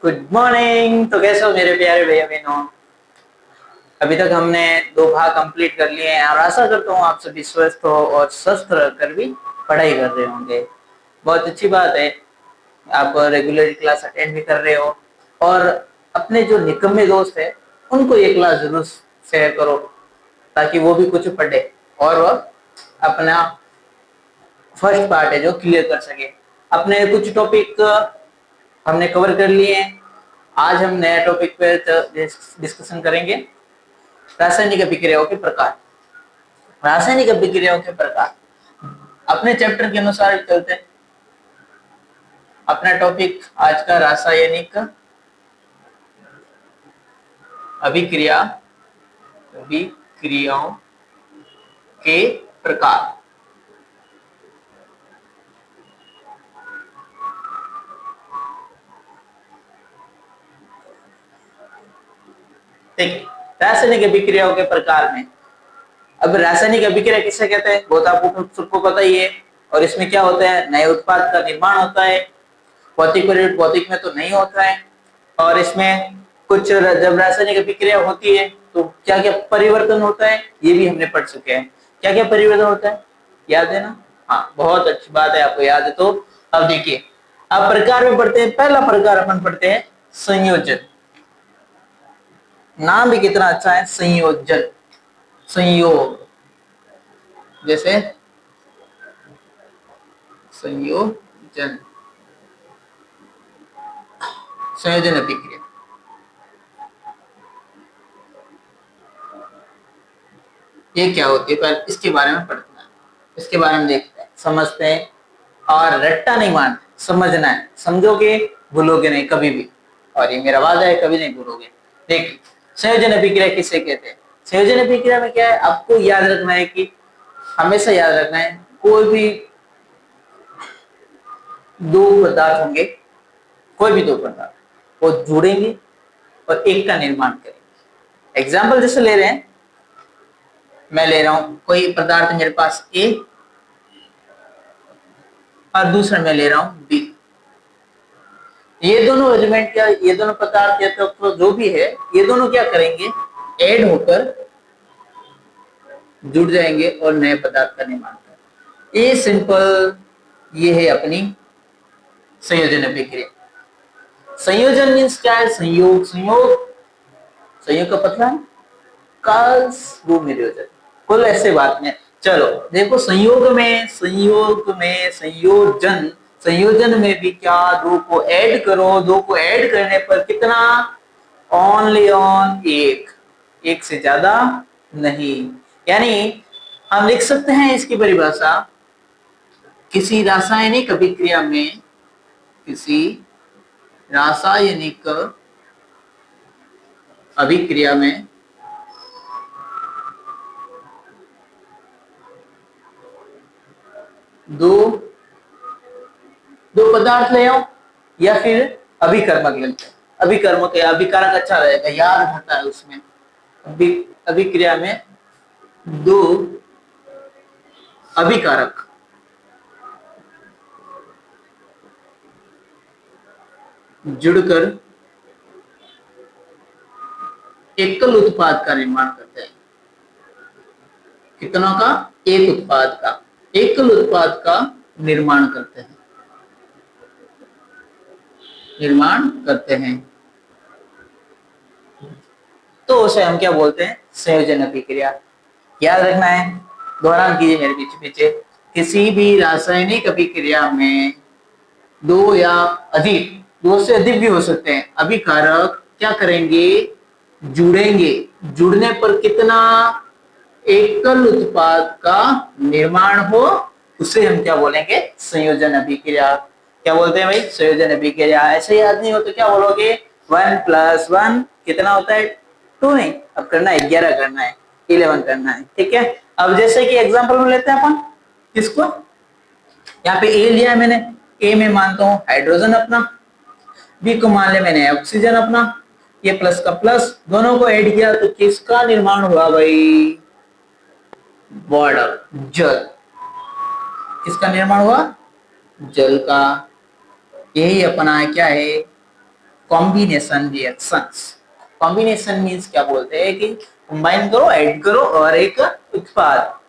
Good morning. तो कैसे हो मेरे प्यारे भैया बहनों। अभी तक हमने 2 भाग कंप्लीट कर लिए हैं और आशा करता हूँ आप सभी स्वस्थ हो और स्वस्थ रहकर भी पढ़ाई कर रहे होंगे। बहुत अच्छी बात है, आप रेगुलर क्लास अटेंड भी कर रहे हो और अपने जो निकम्मे दोस्त है उनको ये क्लास जरूर शेयर करो ताकि वो भी कुछ पढ़े और वह अपना फर्स्ट पार्ट है जो क्लियर कर सके। अपने कुछ टॉपिक हमने कवर कर लिए हैं। आज हम नया टॉपिक पे डिस्कशन करेंगे, रासायनिक अभिक्रियाओं के प्रकार। रासायनिक अभिक्रियाओं के प्रकार अपने चैप्टर के अनुसार चलते हैं। अपना टॉपिक आज का रासायनिक अभिक्रियाओं के प्रकार। देखिए, रासायनिक अभिक्रियाओं के प्रकार में अब रासायनिक अभिक्रिया किसे कहते हैं वो तो आपको सबको पता ही है। और इसमें क्या होता है, नए उत्पाद का निर्माण होता है। भौतिक में तो नहीं होता है। और इसमें कुछ जब रासायनिक अभिक्रिया होती है तो क्या क्या परिवर्तन होता है ये भी हमने पढ़ चुके हैं। क्या क्या परिवर्तन होता है याद है ना। हाँ, बहुत अच्छी बात है, आपको याद है। तो अब देखिए, अब प्रकार में पढ़ते हैं। पहला प्रकार अपन पढ़ते हैं संयोजन। नाम भी कितना अच्छा है, संयोजन। संयोग, जैसे संयोजन, संयोजन अभिक्रिया। ये क्या होती है, पर इसके बारे में पढ़ना है, इसके बारे में देखते हैं, समझते हैं। और रट्टा नहीं मारना, समझना है। समझोगे भूलोगे नहीं कभी भी, और ये मेरा वादा है कभी नहीं भूलोगे। देखिए, संयोजन अभिक्रिया किसे कहते हैं। संयोजन अभिक्रिया में क्या है, आपको याद रखना है कि हमेशा याद रखना है, कोई भी दो पदार्थ होंगे, कोई भी दो पदार्थ वो जुड़ेंगे और एक का निर्माण करेंगे। एग्जाम्पल जैसे ले रहे हैं, मैं ले रहा हूं कोई पदार्थ मेरे पास ए और दूसरा मैं ले रहा हूं बी। ये दोनों एलिमेंट क्या, ये दोनों पदार्थ या तो जो भी है, ये दोनों क्या करेंगे, ऐड होकर जुड़ जाएंगे और नए पदार्थ का निर्माण करेंगे। ये सिंपल, ये है अपनी संयोजन अभिक्रिया। संयोजन मीन्स क्या है, संयोग। संयोग का पता है, कुल ऐसे बात में। चलो देखो, संयोजन में भी क्या, दो को ऐड करो, दो को ऐड करने पर कितना, ओनली ऑन एक से ज्यादा नहीं। यानी हम लिख सकते हैं इसकी परिभाषा, किसी रासायनिक अभिक्रिया में, किसी रासायनिक अभिक्रिया में दो पदार्थ ले आओ या फिर अभिकर्मक लेते हैं। अभिकर्मक या अभिकारक अच्छा रहेगा, याद रहता है उसमें। अभिक्रिया में दो अभिकारक जुड़कर एकल उत्पाद का निर्माण करते हैं। कितनों का, एक उत्पाद का, एकल उत्पाद का निर्माण करते हैं, तो उसे हम क्या बोलते हैं, संयोजन अभिक्रिया। याद रखना है, दोहरान कीजिए मेरे पीछे पीछे। किसी भी रासायनिक अभिक्रिया में दो या अधिक, दो से अधिक भी हो सकते हैं, अभिकारक क्या करेंगे, जुड़ेंगे। जुड़ने पर कितना, एकल उत्पाद का निर्माण हो, उसे हम क्या बोलेंगे, संयोजन अभिक्रिया। क्या बोलते हैं भाई, संयोजन अभिक्रिया। ऐसे याद नहीं हो तो क्या बोलोगे, 1 + 1 कितना होता है, 2 नहीं, अब करना है 11 करना है, 11 करना है। ठीक है, अब जैसे कि एग्जांपल में लेते हैं अपन किसको, यहाँ पे ए लिया है मैंने, ए में मानता हूं हाइड्रोजन अपना, बी को मान लिया मैंने ऑक्सीजन अपना, ये प्लस का प्लस, दोनों को ऐड किया तो किसका निर्माण हुआ भाई, वाटर, जल। किसका निर्माण हुआ, जल का। यही अपना क्या है, कॉम्बिनेशन रिएक्शंस। कॉम्बिनेशन मीन्स क्या बोलते हैं कि कंबाइन करो, ऐड करो और एक उत्पाद,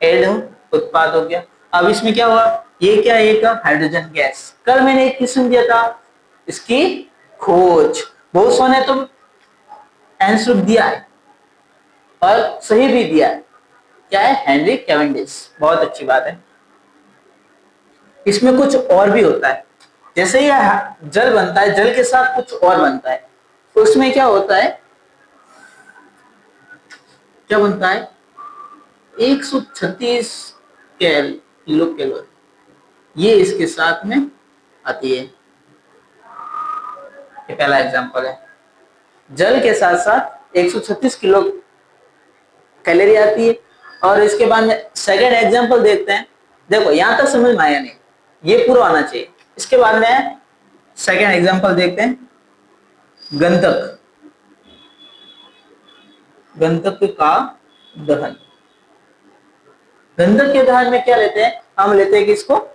ऐड उत्पाद हो गया। अब इसमें क्या हुआ, ये क्या है, एक हाइड्रोजन गैस। कल मैंने एक क्वेश्चन दिया था इसकी खोज, बहुत सौ ने तो आंसर दिया है और सही भी दिया है। क्या है, हेनरी कैवेंडिश। बहुत अच्छी बात है। इसमें कुछ और भी होता है, जैसे ये जल बनता है, जल के साथ कुछ और बनता है, तो उसमें क्या होता है, क्या बनता है, 136 किलो कैलोरी ये इसके साथ में आती है। ये पहला एग्जांपल है, जल के साथ साथ 136 किलो कैलोरी आती है। और इसके बाद में सेकंड एग्जांपल देखते हैं। देखो यहां तक समझ में आया नहीं, ये पूरा आना चाहिए। इसके बाद में सेकंड एग्जांपल देखते हैं, गंधक, गंधक का दहन। गंधक के दहन में क्या लेते हैं, हम लेते हैं कि इसको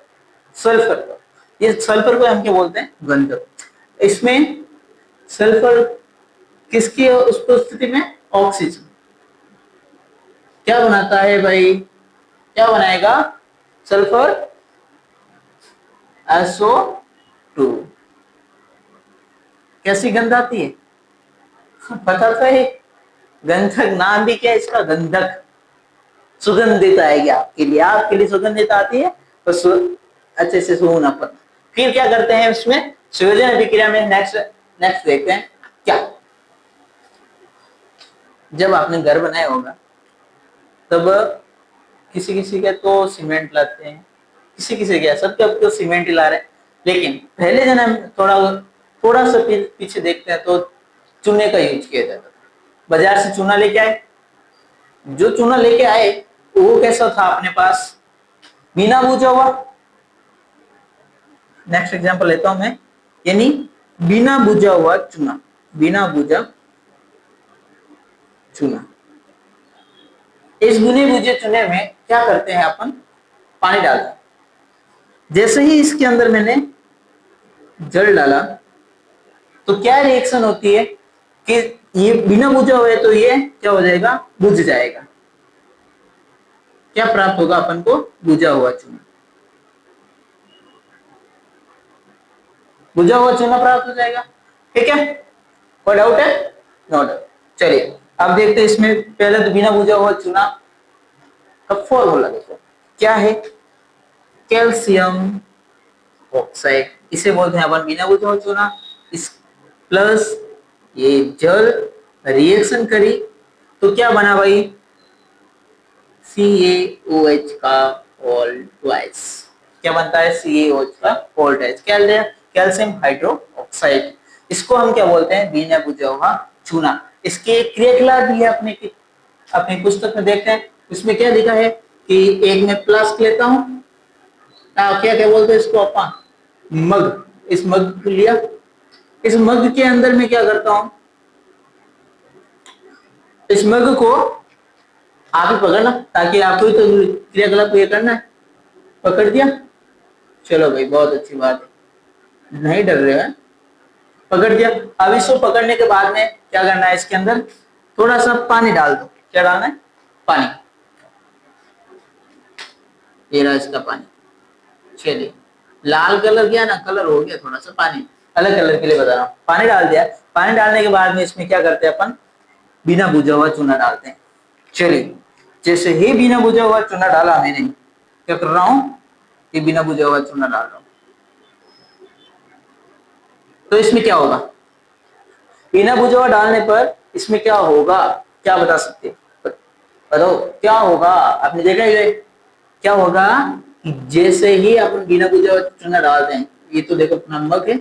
सल्फर को, ये सल्फर को हम क्या बोलते हैं, गंधक। इसमें सल्फर किसकी उपस्थिति में, ऑक्सीजन। क्या बनाता है भाई, क्या बनाएगा, सल्फर SO2। कैसी गंध आती है, पता तो है, गंधक नाम भी क्या है इसका, गंधक, सुगंधित आएगी आपके लिए, आपके लिए सुगंधित आती है तो अच्छे से सुना पर। फिर क्या करते हैं इसमें संयोजन अभिक्रिया में, नेक्स्ट देखते हैं क्या। जब आपने घर बनाया होगा तब किसी किसी के तो सीमेंट लाते हैं, किसी किसी के, सबके अब तो सीमेंट ही ला रहे हैं। लेकिन पहले जन हम थोड़ा सा पीछे देखते हैं तो चूने का यूज किया जाता था। बाजार से चूना लेके आए, जो चूना लेके आए वो कैसा था अपने पास, बिना भुजा हुआ। नेक्स्ट एग्जांपल लेता हूं मैं, यानी बिना भुजा हुआ चूना, बिना भुजा चूना। इस बुने भुजे चूने में क्या करते हैं अपन, पानी डालते हैं। जैसे ही इसके अंदर मैंने जल डाला तो क्या रिएक्शन होती है कि ये बिना भुजा हुआ है तो ये क्या हो जाएगा, बुझ जाएगा। क्या प्राप्त होगा अपन को, बुझा हुआ चूना, बुझा हुआ चूना प्राप्त हो जाएगा। ठीक है, कोई डाउट है, नो डाउट। चलिए अब देखते हैं इसमें, पहले तो बिना बुझा हुआ चूना का फॉर्मूला देखो क्या है, कैल्शियम ऑक्साइड, इसे बोलते हैं अपन बिना बुझा हुआ चूना। इस प्लस ये जल रिएक्शन करी तो क्या बना भाई, CaOH का होल ट्वाइस। क्या बनता है, CaOH का होल ट्वाइस, क्या लिया, कैल्शियम हाइड्रोक्साइड। इसको हम क्या बोलते हैं, बिना बुझा हुआ चूना। इसके क्रियाकलाप भी है अपनी पुस्तक में देखते हैं। उसमें क्या लिखा है कि एक मैं प्लास्क लेता हूं, क्या क्या बोलते हैं इसको अपन, मग। इस मग को लिया, इस मग के अंदर मैं क्या करता हूं, इस मग को आप ही पकड़ना, ताकि आपको ही तो क्रियाकलाप ये करना है। पकड़ दिया, चलो भाई बहुत अच्छी बात है, नहीं डर रहे हैं, पकड़ दिया। अब इसको पकड़ने के बाद में क्या करना है, इसके अंदर थोड़ा सा पानी डाल दो। क्या डालना है, पानी, ये रहा इसका पानी। चलिए लाल कलर किया ना, कलर हो गया थोड़ा सा, पानी अलग कलर के लिए बता रहा हूँ। पानी डाल दिया, पानी डालने के बाद में इसमें क्या करते हैं अपन, बिना बुझा हुआ चूना डालते हैं। चलिए जैसे ही बिना बुझा हुआ चूना डाला मैंने, क्या कर रहा हूं, ये बिना बुझा हुआ चूना डाल रहा हूं, तो इसमें क्या होगा, बिना बुझा हुआ डालने पर इसमें क्या होगा, क्या बता सकते हैं, बताओ क्या होगा। आपने देखा है क्या होगा, जैसे ही अपन बिना बुझा हुआ चूना डालते हैं, ये तो देखो अपना नमक है,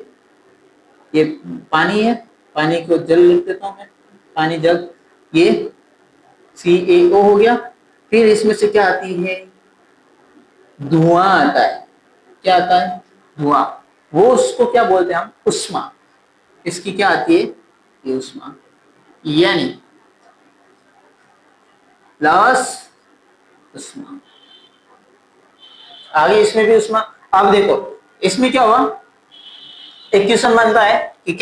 ये पानी है, पानी को जल लिख देता हूं मैं, पानी जल, ये CaO हो गया। फिर इसमें से क्या आती है, धुआं आता है। क्या आता है, धुआं। वो उसको क्या बोलते हैं हम, उष्मा। इसकी क्या आती है, ये उष्मा, यानी प्लस उष्मा। आगे इसमें भी उष्मा। अब देखो इसमें क्या हुआ, एक क्वेश्चन बनता है कि जब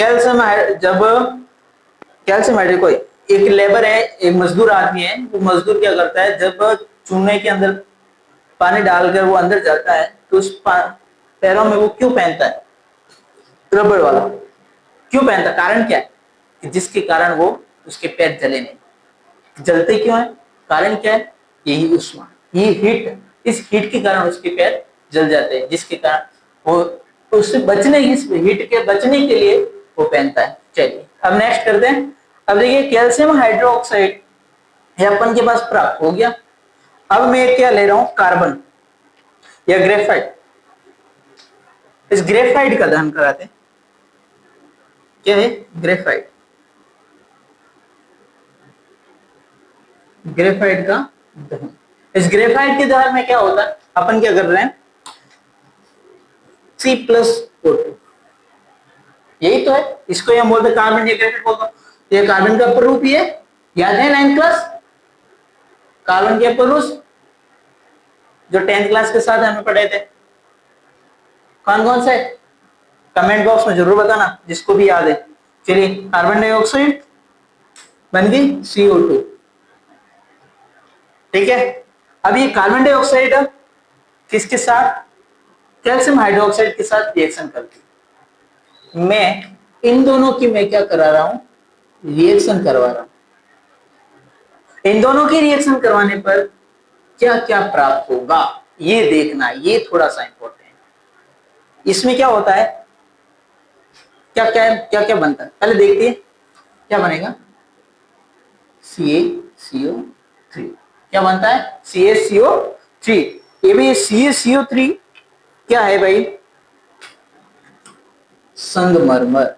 कैल्शियम हाइड्रोक्साइड, एक लेबर है, एक मजदूर आदमी है, वो मजदूर क्या करता है, जब चूने के अंदर पानी डालकर वो अंदर जाता है तो उस पैरों में वो क्यों पहनता है रबड़ वाला, क्यों पहनता, कारण क्या है कि जिसके कारण वो उसके पैर जले नहीं, जलते क्यों है, कारण क्या है, यही उष्मा, ये हीट, इस हीट के कारण उसके पैर जल जाते हैं, जिसके कारण वो उससे बचने, इस हीट के बचने के लिए वो पहनता है। चलिए अब नेक्स्ट करते हैं। अब देखिए कैल्शियम हाइड्रोक्साइड ये अपन के पास प्राप्त हो गया। अब मैं क्या ले रहा हूं, कार्बन या ग्रेफाइट। इस ग्रेफाइट का दहन कराते हैं। क्या है ग्रेफाइट, ग्रेफाइट का दहन। इस ग्रेफाइट के दहन में क्या होता है, अपन क्या कर रहे हैं, C+O2, यही तो है, इसको हम बोलते हैं कार्बन या ग्रेफाइट बोलते हैं। ये कार्बन का अपर रूप ही है, याद है 9th क्लास, कार्बन के अपर रूप जो 10th क्लास के साथ हमें पढ़े थे, कौन कौन से, कमेंट बॉक्स में जरूर बताना जिसको भी याद है। चलिए कार्बन डाइऑक्साइड बन गई CO2, ठीक है। अब ये कार्बन डाइऑक्साइड किसके साथ, कैल्शियम हाइड्रोक्साइड के साथ रिएक्शन करती है। मैं इन दोनों की मैं क्या करा रहा हूं, रिएक्शन करवा रहा हूं। इन दोनों की रिएक्शन करवाने पर क्या क्या प्राप्त होगा ये देखना, ये थोड़ा सा इंपॉर्टेंट है। इसमें क्या होता है, क्या क्या बनता है, पहले देखते हैं क्या बनेगा, CaCO3, क्या बनता है CaCO3। ये भी CaCO3 क्या है भाई, संगमरमर,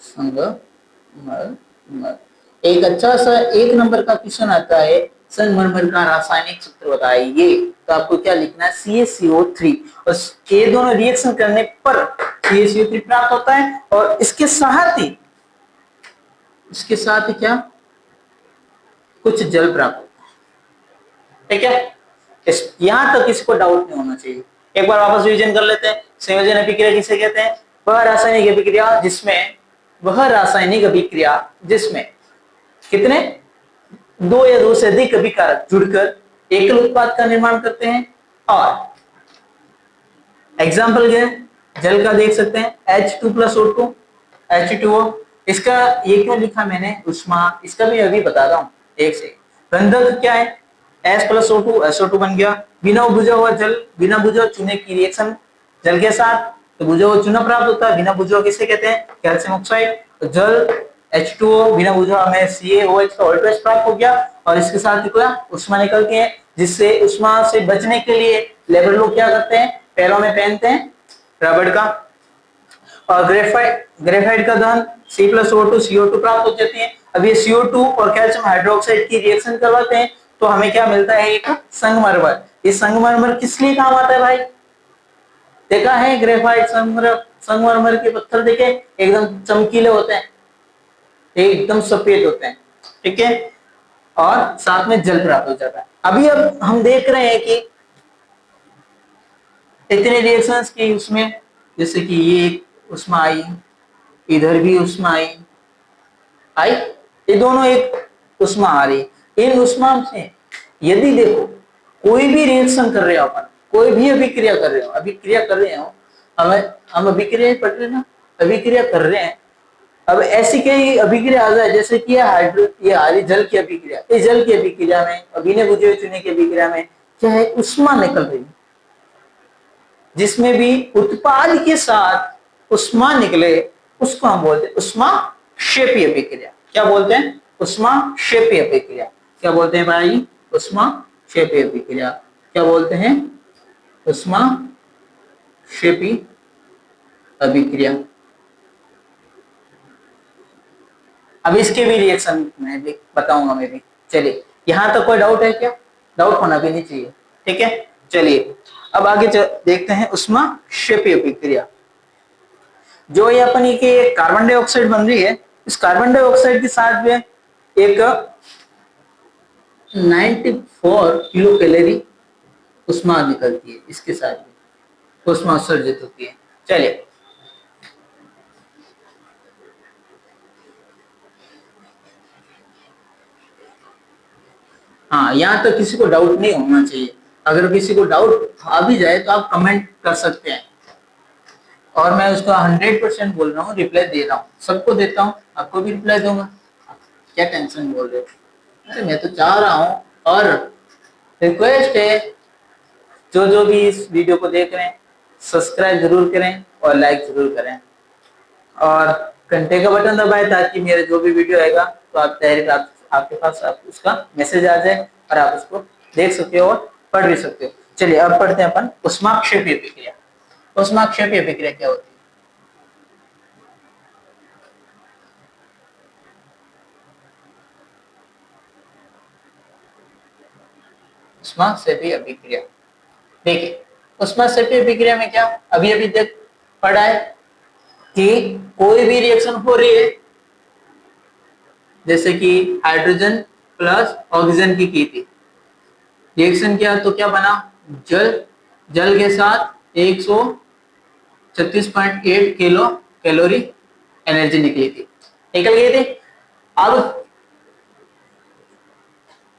संगमरमर। एक अच्छा सा 1 नंबर का क्वेश्चन आता है, संगमरमर का रासायनिक सूत्र बताइए, तो आपको क्या लिखना है CaCO3, और ये दोनों रिएक्शन करने पर CaCO3 प्राप्त होता है, और इसके साथ ही क्या, कुछ जल प्राप्त होता है, ठीक है। यहां तक इसको डाउट नहीं होना चाहिए। एक बार वापस रिवीजन कर लेते हैं। संयोजन अभिक्रिया किसे कहते हैं, वह रासायनिक अभिक्रिया जिसमें कितने, 2 या 2 से अधिक अभिकारक जुड़कर एकल उत्पाद का निर्माण करते हैं। और एग्जाम्पल क्या है, जल का देख सकते हैं H2+O2, H2O। इसका ये क्यों लिखा मैंने उष्मा, इसका भी अभी बता रहा हूं, एक से। गंधक क्या है, H+O2, SO2 बन गया। बिना बुझा हुआ जल, बिना बुझा चूने की रिएक्शन जल के साथ तो बुझा हुआ चूना प्राप्त होता है। बिना बुझा किसे कहते हैं, कैल्शियम ऑक्साइड। तो जल H2O, बिना बुझा हमें CaOH का ऑल्ट्रेस प्राप्त हो गया, और इसके साथ क्या उष्मा निकलती है, जिससे उष्मा से बचने के लिए लेबर लोग क्या करते हैं, पैरों में पहनते हैं रबड़ का। और ग्रेफाइट का दहन C+O2 CO2 प्राप्त हो जाती है। अब ये CO2 और कैल्शियम हाइड्रोक्साइड की रिएक्शन करवाते हैं तो हमें क्या मिलता है, एक संगमरमर। ये संगमरमर किस लिए काम आता है भाई, देखा है ग्रेफाइट संगमरमर के पत्थर देखे, एकदम चमकीले होते हैं, एकदम सफेद होते हैं, ठीक है, और साथ में जल प्राप्त हो जाता है। अभी अब हम देख रहे हैं कि इतने रिएक्शंस की उसमें, जैसे कि ये उष्मा आई, इधर भी उष्मा आई, ये दोनों एक उष्मा आ रही। इन उष्मा से यदि देखो कोई भी रिएक्शन कर रहे हो अपन, कोई भी अभिक्रिया कर रहे हो, हम अभिक्रिया पढ़ रहे ना, अभिक्रिया कर रहे हैं। अब ऐसी कई अभिक्रिया आ जाए, जैसे कि ये आ रही जल की अभिक्रिया, इस जल की अभिक्रिया में, बिना बुझे हुए चूने की अभिक्रिया में क्या है, उष्मा निकल रही, जिसमें भी उत्पाद के साथ उष्मा निकले उसको हम बोलते हैं उष्माक्षेपी अभिक्रिया। क्या बोलते हैं, उष्माक्षेपी अभिक्रिया। क्या बोलते हैं भाई, उष्माक्षेपी अभिक्रिया। क्या बोलते हैं, उष्माक्षेपी अभिक्रिया। अब इसके भी रिएक्शन मैं भी बताऊंगा मैं भी। चलिए यहां तक कोई डाउट है क्या, डाउट होना भी नहीं चाहिए, ठीक है। चलिए अब आगे देखते हैं उष्माक्षेपी अभिक्रिया। जो ये अपन के कार्बन डाइऑक्साइड बन रही है, इस कार्बन डाइऑक्साइड के साथ में एक 94 किलो कैलोरी उष्मा निकलती है, इसके साथ में उष्मा उत्सर्जित होती है। चलिए हाँ, यहाँ तक किसी को डाउट नहीं होना चाहिए। अगर किसी को डाउट आ भी जाए तो आप कमेंट कर सकते हैं, और मैं उसका 100% बोल रहा हूँ, रिप्लाई दे रहा हूँ, सबको देता हूँ, आपको भी रिप्लाई दूंगा। क्या टेंशन बोल रहे हो? अरे मैं तो चाह रहा हूँ, और रिक्वेस्ट है जो जो भी इस वीडियो को देख रहे हैं, सब्सक्राइब जरूर करें और लाइक जरूर करें, और घंटे का बटन दबाएं ताकि मेरा जो भी वीडियो आएगा तो आप डायरेक्ट आपके पास आप उसका मैसेज आ जाए और आप उसको देख सकते हो और पढ़ भी सकते हो। चलिए अब पढ़ते हैं अपन ऊष्माक्षेपीय प्रक्रिया। ऊष्माक्षेपीय प्रक्रिया क्या होती है? ऊष्माक्षेपीय अभिक्रिया, देखिए ऊष्माक्षेपीय अभिक्रिया में क्या अभी अभी तक पढ़ा है कि कोई भी रिएक्शन हो रही है, जैसे कि हाइड्रोजन प्लस ऑक्सीजन की थी, रिएक्शन किया तो क्या बना, जल, जल के साथ 136.8 किलो कैलोरी एनर्जी निकली थी, निकल गई थी। अब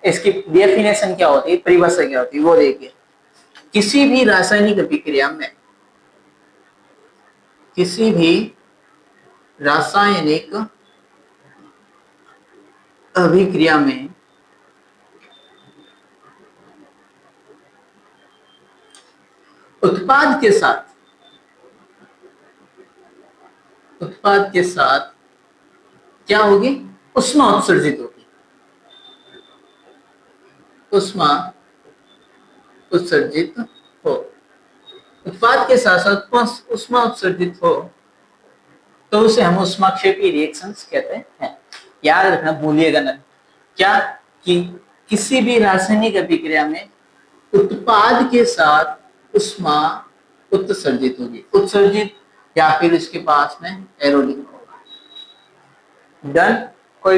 इसकी डेफिनेशन क्या होती है, परिभाषा क्या होती है, वो देखिए। किसी भी रासायनिक अभिक्रिया में, किसी भी रासायनिक अभिक्रिया में उत्पाद के साथ, उत्पाद के साथ क्या होगी, ऊष्मा उत्सर्जित होगी, ऊष्मा उत्सर्जित हो, उत्पाद के साथ साथ ऊष्मा उत्सर्जित हो तो उसे हम ऊष्माक्षेपीय रिएक्शंस कहते हैं। याद रखना, भूलिएगा ना, क्या कि किसी भी रासायनिक अभिक्रिया में उत्पाद के साथ ऊष्मा उत्सर्जित होगी, उत्सर्जित या फिर इसके पास में एरो लिखा होगा। डन। कोई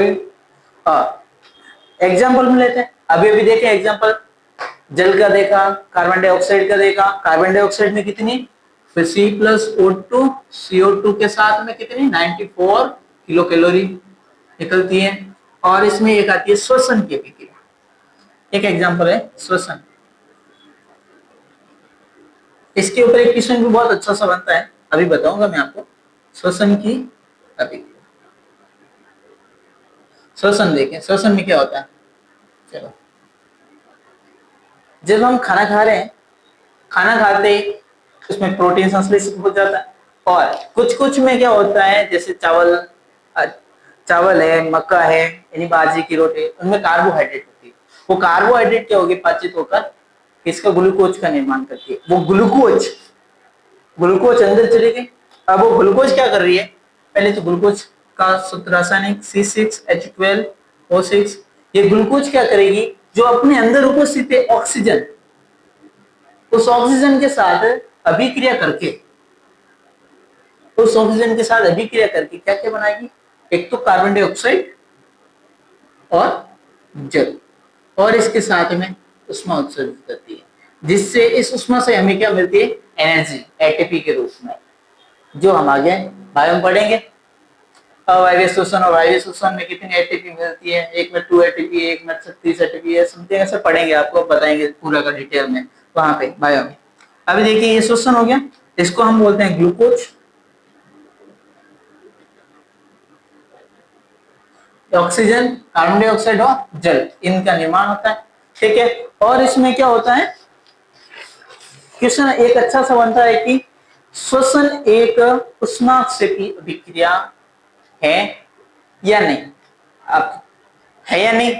एग्जाम्पल में लेते हैं, अभी अभी देखे एग्जाम्पल, जल का देखा, कार्बन डाइऑक्साइड का देखा, कार्बन डाइऑक्साइड में कितनी, फिर C+O2, CO2 के साथ में कितनी 94 किलो कैलोरी निकलती है। और इसमें एक आती है श्वसन की अभिक्रिया, एक एग्जाम्पल है श्वसन। इसके ऊपर एक क्वेश्चन भी बहुत अच्छा सा बनता है, अभी बताऊंगा मैं आपको। श्वसन की अभिक्रिया, श्वसन देखें, श्वसन में क्या होता है। चलो, जब हम खाना खा रहे हैं, खाना खाते ही उसमें प्रोटीन संश्लेषित हो जाता है, और कुछ कुछ में क्या होता है, जैसे चावल, चावल है, मक्का है, यानी बाजरे की रोटी, उनमें कार्बोहाइड्रेट होती है। वो कार्बोहाइड्रेट क्या होगी, पाचित होकर इसका ग्लूकोज का निर्माण करती है। वो ग्लूकोज, ग्लूकोज अंदर चले गए। अब वो ग्लूकोज क्या कर रही है, पहले तो ग्लूकोज का सूत्र रासायनिक C6H12O6, ये ग्लूकोज क्या करेगी, जो अपने अंदर उपस्थित है ऑक्सीजन, उस ऑक्सीजन के साथ अभिक्रिया करके, उस ऑक्सीजन के साथ अभिक्रिया करके क्या क्या बनाएगी, एक तो कार्बन डाइऑक्साइड और जल, और इसके साथ में ऊष्मा उत्सर्जित करती है, जिससे इस ऊष्मा से हमें क्या मिलती है, एनर्जी, एटीपी के रूप में, जो हम आगे बायो में पढ़ेंगे। अवायवीय शोषण और वायवीय शोषण में कितनी एटीपी मिलती है, एक में 2 एटीपी, एक में 36 एटीपी है, समथिंग ऐसे पढ़ेंगे, आपको बताएंगे पूरा का डिटेल में वहां पे बायो में। अभी देखिए ये शोषण हो गया, इसको हम बोलते हैं ग्लूकोज, ऑक्सीजन, कार्बन डाइऑक्साइड और जल, इनका निर्माण होता है, ठीक है। और इसमें क्या होता है, क्वेश्चन एक अच्छा सा बनता है कि श्वसन एक ऊष्माक्षेपी अभिक्रिया है या नहीं, अब है या नहीं,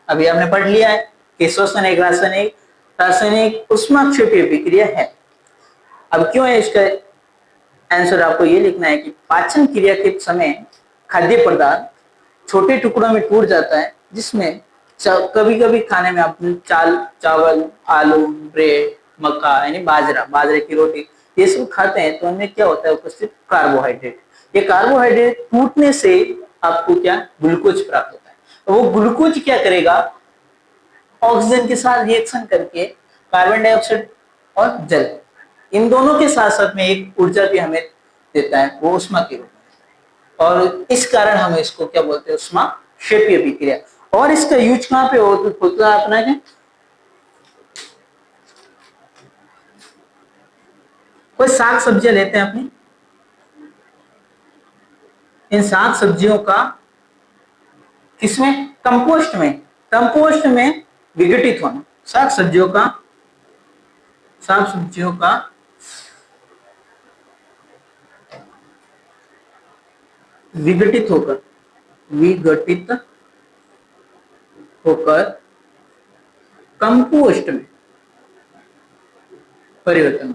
अभी आपने पढ़ लिया है कि श्वसन एक रासायनिक ऊष्माक्षेपी अभिक्रिया है। अब क्यों है, इसका आंसर आपको ये लिखना है कि पाचन क्रिया के समय खाद्य पदार्थ छोटे टुकड़ों में टूट जाता है, जिसमें कभी कभी खाने में आप चावल, आलू, ब्रेड, मक्का यानी बाजरे की रोटी, ये सब खाते हैं, तो उनमें क्या होता है, उपस्थित कार्बोहाइड्रेट। ये कार्बोहाइड्रेट टूटने से आपको क्या, ग्लूकोज प्राप्त होता है। तो वो ग्लूकोज क्या करेगा, ऑक्सीजन के साथ रिएक्शन करके कार्बन डाइऑक्साइड और जल, इन दोनों के साथ साथ में एक ऊर्जा भी हमें देता है, वो ऊष्मा के रूप में, और इस कारण हम इसको क्या बोलते हैं, ऊष्माक्षेपीय अभिक्रिया। और इसका यूज कहाँ पे होता है अपना क्या, कोई साग सब्जियां लेते हैं अपनी, इन साग सब्जियों का किसमें, कंपोस्ट में, कंपोस्ट में विघटित होना, साग सब्जियों का, साग सब्जियों का विघटित होकर, विघटित होकर कंपोस्ट में परिवर्तन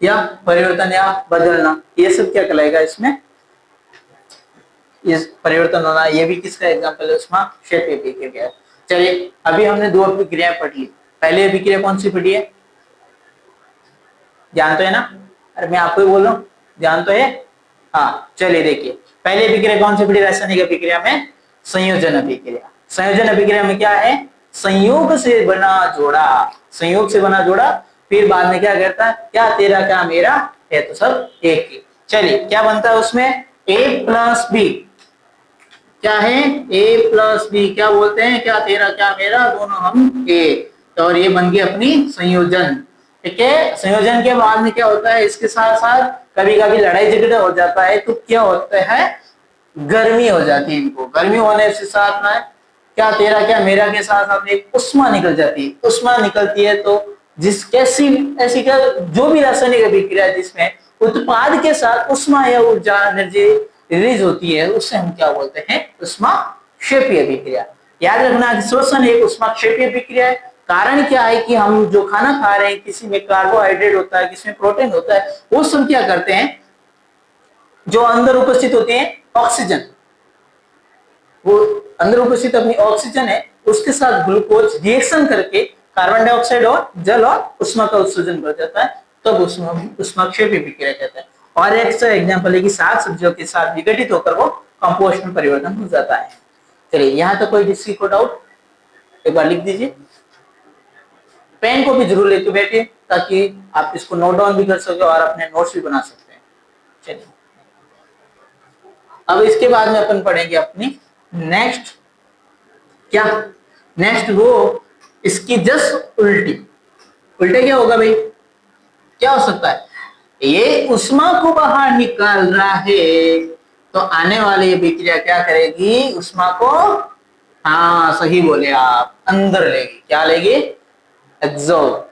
या परिवर्तन या बदलना, ये सब क्या कहलाएगा इसमें, इस परिवर्तन होना, ये भी किसका एग्जांपल है, उसमें क्षेत्रीय अभिक्रिया। चलिए अभी हमने दो अभिक्रियाएं पढ़ ली, पहली अभिक्रिया कौन सी पढ़ी है, ध्यान तो है ना, अरे मैं आपको ही बोल रहा हूं, ध्यान तो है, हाँ चलिए देखिए पहली अभिक्रिया कौन सी पढ़ी रासायनिक अभिक्रिया में, संयोजन अभिक्रिया। संयोजन अभिक्रिया में क्या है, संयोग से बना जोड़ा, संयोग से बना जोड़ा, फिर बाद में क्या करता है, क्या तेरा क्या मेरा है तो सब एक ही। चलिए क्या बनता है उसमें, a प्लस बी, क्या है a प्लस बी, क्या बोलते हैं, क्या तेरा क्या मेरा, दोनों हम एक, तो और ये बन गई अपनी संयोजन। ठीक है, संयोजन के बाद में क्या होता है, इसके साथ साथ कभी कभी लड़ाई झगड़ा हो जाता है, तो क्या होता है, गर्मी हो जाती है इनको, गर्मी होने से साथ में क्या तेरा क्या मेरा के साथ साथ एक उष्मा निकल जाती है, उष्मा निकलती है तो जिस कैसी ऐसी क्या जो भी रासायनिक अभिक्रिया जिसमें उत्पाद के साथ उष्मा या ऊर्जा एनर्जी रिलीज होती है, उससे हम क्या बोलते हैं, उष्माक्षेपीय अभिक्रिया। याद रखना कि श्वसन एक उष्माक्षेपीय अभिक्रिया है। कारण क्या है कि हम जो खाना खा रहे हैं, किसी में कार्बोहाइड्रेट होता है, किसी में प्रोटीन होता है, वो सब क्या करते हैं, जो अंदर उपस्थित होते हैं ऑक्सीजन, वो अंदर उपस्थित अपनी ऑक्सीजन है, उसके साथ ग्लूकोज रिएक्शन करके कार्बन डाइऑक्साइड और जल और उष्मा का उत्सर्जन कर जाता है, तब उष्माक्षेपीय अभिक्रिया कहता है। और एक एग्जांपल है कि साग सब्जियों के साथ विघटित होकर वो कंपोस्ट में परिवर्तन हो जाता है। चलिए यहाँ तो कोई किसी को डाउट, एक बार लिख दीजिए, पेन को भी जरूर लेके बैठिए ताकि आप इसको नोट डाउन भी कर सके और अपने नोट्स भी बना सकते हैं। चलिए अब इसके बाद में अपन पढ़ेंगे अपनी नेक्स्ट, क्या नेक्स्ट वो इसकी जस्ट उल्टी, उल्टे क्या होगा भाई, क्या हो सकता है, ये उष्मा को बाहर निकाल रहा है तो आने वाली अभिक्रिया क्या करेगी, उष्मा को, हाँ सही बोले आप, अंदर लेगी, क्या लेगी, एग्जॉर्ब,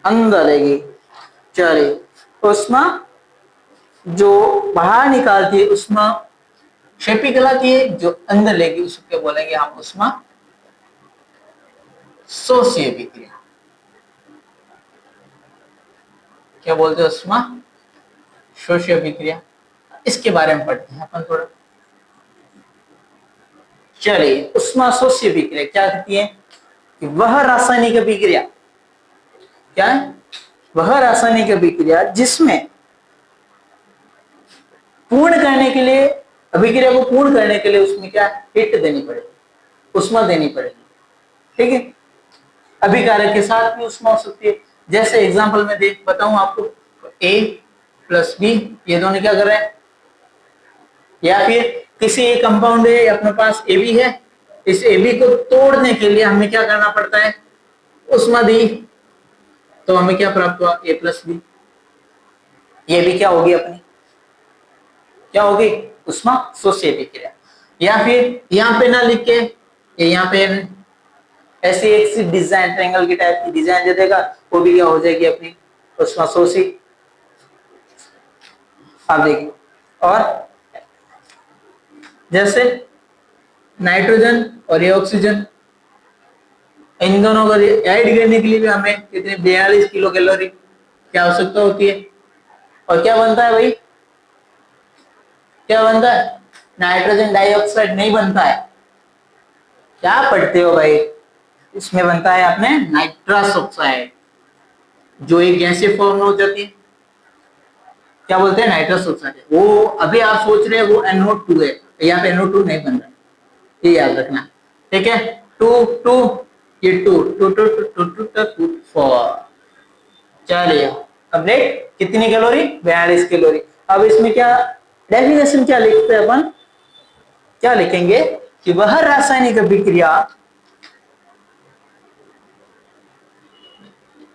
अंदर लेगी। चलिए उष्मा जो बाहर निकालती है उष्मा क्षेपी कहलाती है, जो अंदर लेगी उसको बोलेंगे हम उष्मा शोषी अभिक्रिया। क्या बोलते हैं, उष्मा शोषी अभिक्रिया। इसके बारे में पढ़ते हैं अपन थोड़ा। चलिए उष्मा शोषी अभिक्रिया क्या कहती है कि वह रासायनिक अभिक्रिया, क्या है, वह रासायनिक अभिक्रिया जिसमें पूर्ण करने के लिए, अभिक्रिया को पूर्ण करने के लिए उसमें क्या हिट देनी पड़ेगी, उष्मा देनी पड़ेगी। ठीक है, अभिकारक के साथ भी उष्मा हो सकती है। जैसे एग्जांपल में देख बताऊं आपको, A प्लस बी, ये दोनों क्या कर रहे हैं, या फिर किसी एक कंपाउंड है अपने पास ए बी है, इस ए बी को तोड़ने के लिए हमें क्या करना पड़ता है, उष्मा दी, तो हमें क्या प्राप्त हुआ, ए प्लस बी। ये भी क्या होगी अपनी, क्या होगी, उष्मा शोषी अभिक्रिया। या फिर यहाँ पे ना लिख के, यहाँ पे ऐसी एक डिजाइन ट्रायंगल की टाइप की डिजाइन दे देगा, वो भी क्या हो जाएगी अपनी उष्मा शोषी। आप देखिए, और जैसे नाइट्रोजन और ये ऑक्सीजन, इन दोनों को ऐड करने के लिए भी हमें कितने 42 किलो कैलोरी की आवश्यकता होती है। और क्या बनता है भाई, क्या बनता है, नाइट्रोजन डाइऑक्साइड नहीं बनता है, क्या पढ़ते हो भाई, इसमें बनता है आपने नाइट्रस ऑक्साइड, जो एक गैसीय फॉर्म में हो जाती है, क्या बोलते हैं, नाइट्रस ऑक्साइड। वो अभी आप सोच रहे हैं वो NO2 है, यहाँ पे NO2 नहीं बन रहा, ये याद रखना। ठीक है, 2 2 ये 2 2 2 2 2 2 4, चलिए कंप्लीट। कितनी कैलोरी, 42 कैलोरी। अब इसमें क्या डेफिनेशन क्या लिखते हैं अपन, क्या लिखेंगे कि वह रासायनिक अभिक्रिया,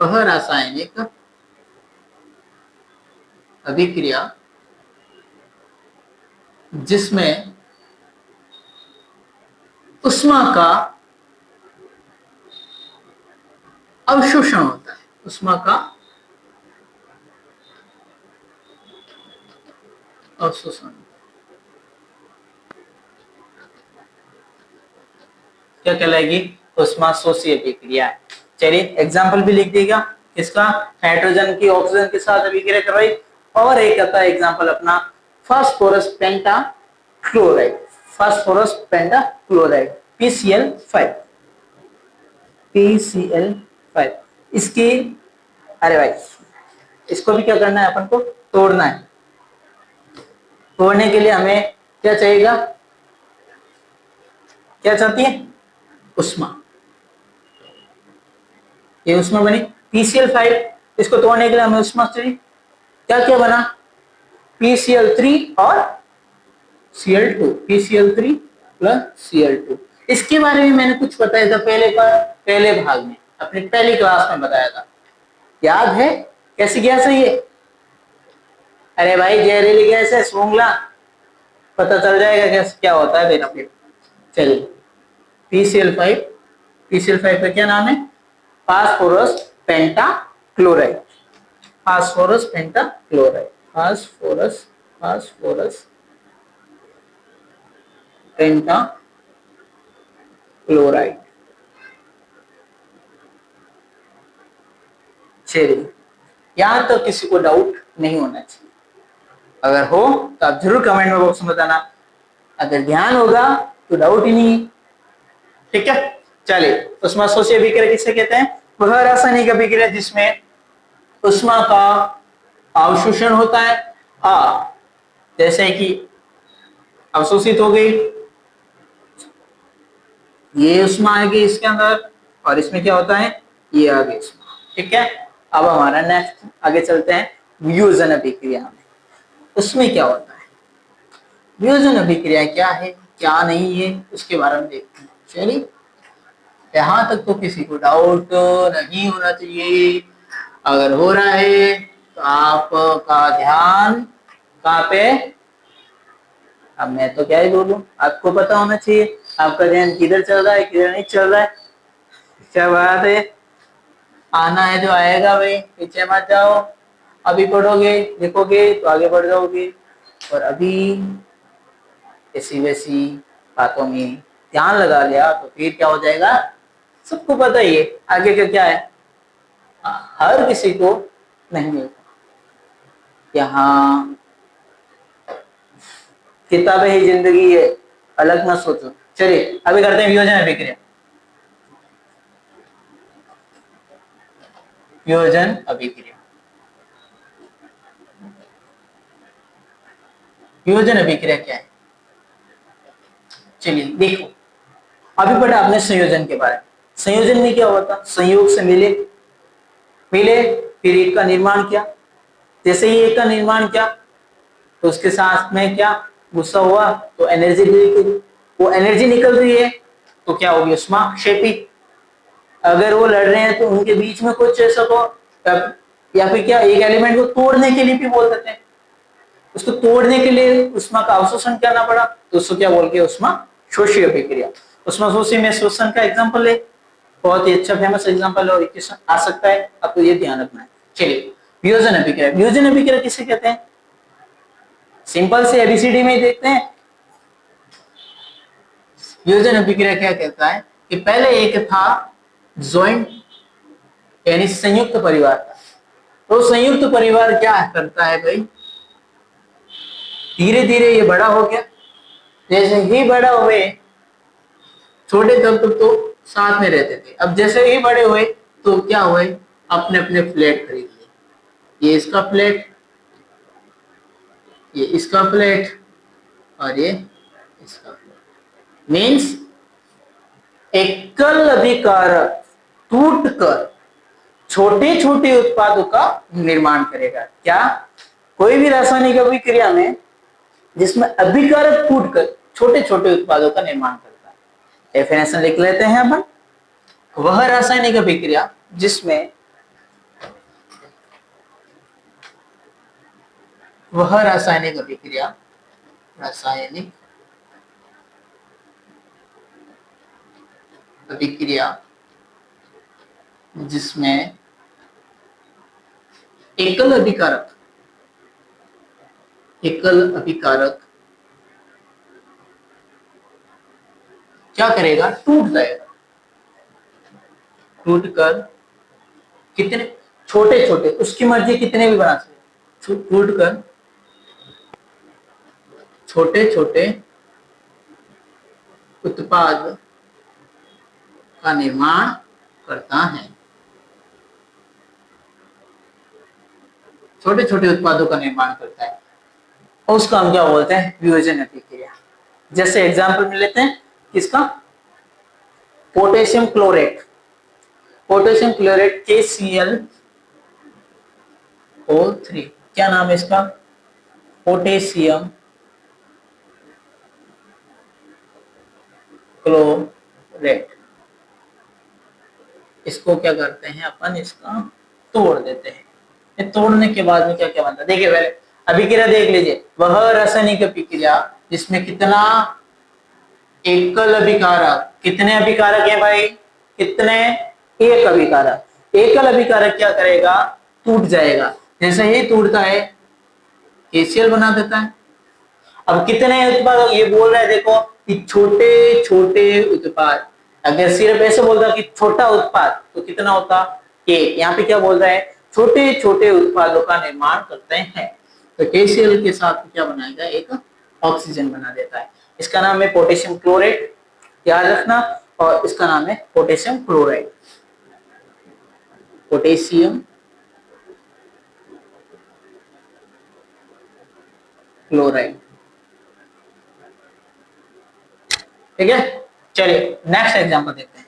वह रासायनिक अभिक्रिया जिसमें उष्मा का अवशोषण होता है, उष्मा का अवशोषण, क्या कहलाएगी, उष्माशोषी अभिक्रिया। चलिए एग्जाम्पल भी लिख देगा इसका, हाइड्रोजन की ऑक्सीजन के साथ अभिक्रिया कर रही, और एक आता है एग्जाम्पल अपना phosphorus pentachloride, phosphorus pentachloride PCl5, PCl5 इसकी, अरे भाई इसको भी क्या करना है अपन को, तोड़ना है। तोड़ने के लिए हमें क्या चाहिएगा, क्या चाहती है, उष्मा। ये उष्मा बनी PCl5, इसको तोड़ने के लिए हमें उष्मा चाहिए। क्या क्या बना, PCl3 और Cl2, PCl3 प्लस Cl2। इसके बारे में मैंने कुछ बताया था पहले भाग में, अपनी पहली क्लास में बताया था, याद है, कैसी गैस है ये, अरे भाई जहरीली गैस है, सूंघला पता चल जाएगा कैसे क्या होता है देना फिर। चलिए PCl5, PCl5 का क्या नाम है, phosphorus pentachloride, phosphorus pentachloride, phosphorus pentachloride. चलिए यहां तो किसी को डाउट नहीं होना चाहिए, अगर हो तो आप जरूर कमेंट में बॉक्स में बताना, अगर ध्यान होगा तो डाउट ही नहीं, ठीक है। चलिए उष्माशोषी अभिक्रिया किसे कहते हैं, वह रासायनिक अभिक्रिया जिसमें उष्मा का अवशोषण होता है, जैसे कि अवशोषित हो गई, ये उष्मा आएगी इसके अंदर, और इसमें क्या होता है, ये आ गई उष्मा, ठीक है। अब हमारा नेक्स्ट आगे चलते हैं वियोजन अभिक्रिया में, उसमें क्या होता है, वियोजन अभिक्रिया क्या है क्या नहीं है उसके बारे में देखते हैं। चलिए यहां तक तो किसी को डाउट नहीं होना चाहिए, अगर हो रहा है तो आपका ध्यान कहाँ पे, अब मैं तो क्या ही बोलूं, आपको पता होना चाहिए आपका ध्यान किधर चल रहा है किधर नहीं चल रहा है। क्या बात है, आना है जो आएगा भाई, पीछे मत जाओ, अभी पढ़ोगे लिखोगे तो आगे बढ़ जाओगे, और अभी ऐसी वैसी बातों में ध्यान लगा लिया तो फिर क्या हो जाएगा, सबको पता ही है आगे का क्या है, हर किसी को नहीं मिलता। यहाँ किताबें ही जिंदगी है, अलग ना सोचो। चलिए अभी करते हैं वियोजन अभिक्रिया, वियोजन अभिक्रिया, वियोजन अभिक्रिया क्या है, चलिए देखो, अभी पढ़ा आपने संयोजन के बारे में, संयोजन में क्या होता, संयोग से मिले फिर एक का निर्माण किया, जैसे ही एक का निर्माण किया तो उसके साथ में क्या गुस्सा हुआ तो एनर्जी निकली, वो एनर्जी निकल रही है तो क्या होगी, उष्माक्षेपी। अगर वो लड़ रहे हैं तो उनके बीच में कुछ ऐसा हो, या फिर क्या एक एलिमेंट को तोड़ने के लिए भी बोल देते हैं, उसको तोड़ने के लिए उष्मा का अवशोषण करना पड़ा तो उसको क्या बोल के, उष्माशोषी अभिक्रिया। उष्माशोषी में शोषण का एग्जांपल है, बहुत ही अच्छा फेमस एग्जांपल है, क्वेश्चन आ सकता है, आपको ये ध्यान रखना है। चलिए वियोजन अभिक्रिया, वियोजन अभिक्रिया किसे कहते हैं, सिंपल से एबीसीडी में देखते हैं। वियोजन अभिक्रिया क्या कहता है कि पहले एक था जॉइंट यानी संयुक्त परिवार, तो संयुक्त परिवार क्या करता है भाई, धीरे धीरे ये बड़ा हो गया, जैसे ही बड़ा हुए, छोटे तब तो साथ में रहते थे, अब जैसे ही बड़े हुए तो क्या हुए, अपने अपने फ्लैट खरीद लिए, ये इसका फ्लैट, ये इसका फ्लैट, और ये इसका फ्लैट। मीन्स एकल अभिकारक टूटकर छोटे छोटे उत्पादों का निर्माण करेगा। क्या, कोई भी रासायनिक अभिक्रिया में जिसमें अभिकारक टूटकर छोटे छोटे उत्पादों का निर्माण करता है। डेफिनेशन लिख लेते हैं अपन। वह रासायनिक अभिक्रिया जिसमें वह रासायनिक अभिक्रिया जिसमें एकल अभिकारक क्या करेगा, टूट जाएगा, टूटकर कितने छोटे छोटे, उसकी मर्जी कितने भी बना सकते, टूटकर छोटे छोटे उत्पाद का निर्माण करता है। छोटे छोटे उत्पादों का निर्माण करता है और उसको हम क्या बोलते हैं, वियोजन अभिक्रिया। जैसे एग्जांपल में लेते हैं किसका, पोटेशियम क्लोरेट, KClO3, क्या नाम है इसका, पोटेशियम क्लोरेट। इसको क्या करते हैं अपन, इसका तोड़ देते हैं। ये तोड़ने के बाद में क्या क्या बनता है, देखिए पहले अभिक्रिया देख लीजिए। वह रासायनिक अभिक्रिया जिसमें कितना, एकल अभिकारक, कितने अभिकारक है भाई, कितने, एक अभिकारक। एकल अभिकारक क्या करेगा, टूट जाएगा, जैसे ही टूटता है KCl बना देता है। अब कितने उत्पाद, ये बोल रहा है देखो कि छोटे छोटे उत्पाद। अगर सिर्फ ऐसे बोलता कि छोटा उत्पाद तो कितना होता, एक। यहाँ पे क्या बोल रहा है, छोटे छोटे उत्पादों का निर्माण करते हैं। तो KCl के साथ क्या बनाएगा, एक ऑक्सीजन बना देता है। इसका नाम है पोटेशियम क्लोरेट, याद रखना, और इसका नाम है पोटेशियम क्लोराइड, पोटेशियम क्लोराइड। ठीक है, चलिए नेक्स्ट एग्जांपल देखते हैं।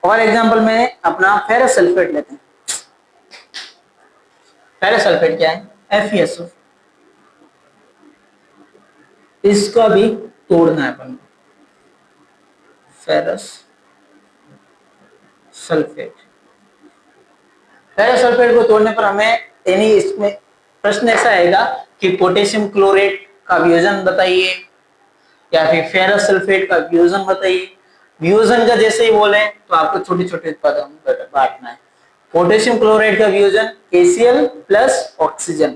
और एग्जांपल में अपना फेरस सल्फेट लेते हैं। फेरस सल्फेट क्या है, FeSO। इसका भी तोड़ना है अपन, फेरस सल्फेट। फेरस सल्फेट को तोड़ने पर हमें यानी इसमें प्रश्न ऐसा आएगा कि पोटेशियम क्लोरेट का वियोजन बताइए या फिर फेरस सल्फेट का वियोजन बताइए। वियोजन का जैसे ही बोले तो आपको छोटे छोटे उत्पादों में बांटना है। पोटेशियम क्लोराइड का वियोजन KCl प्लस ऑक्सीजन।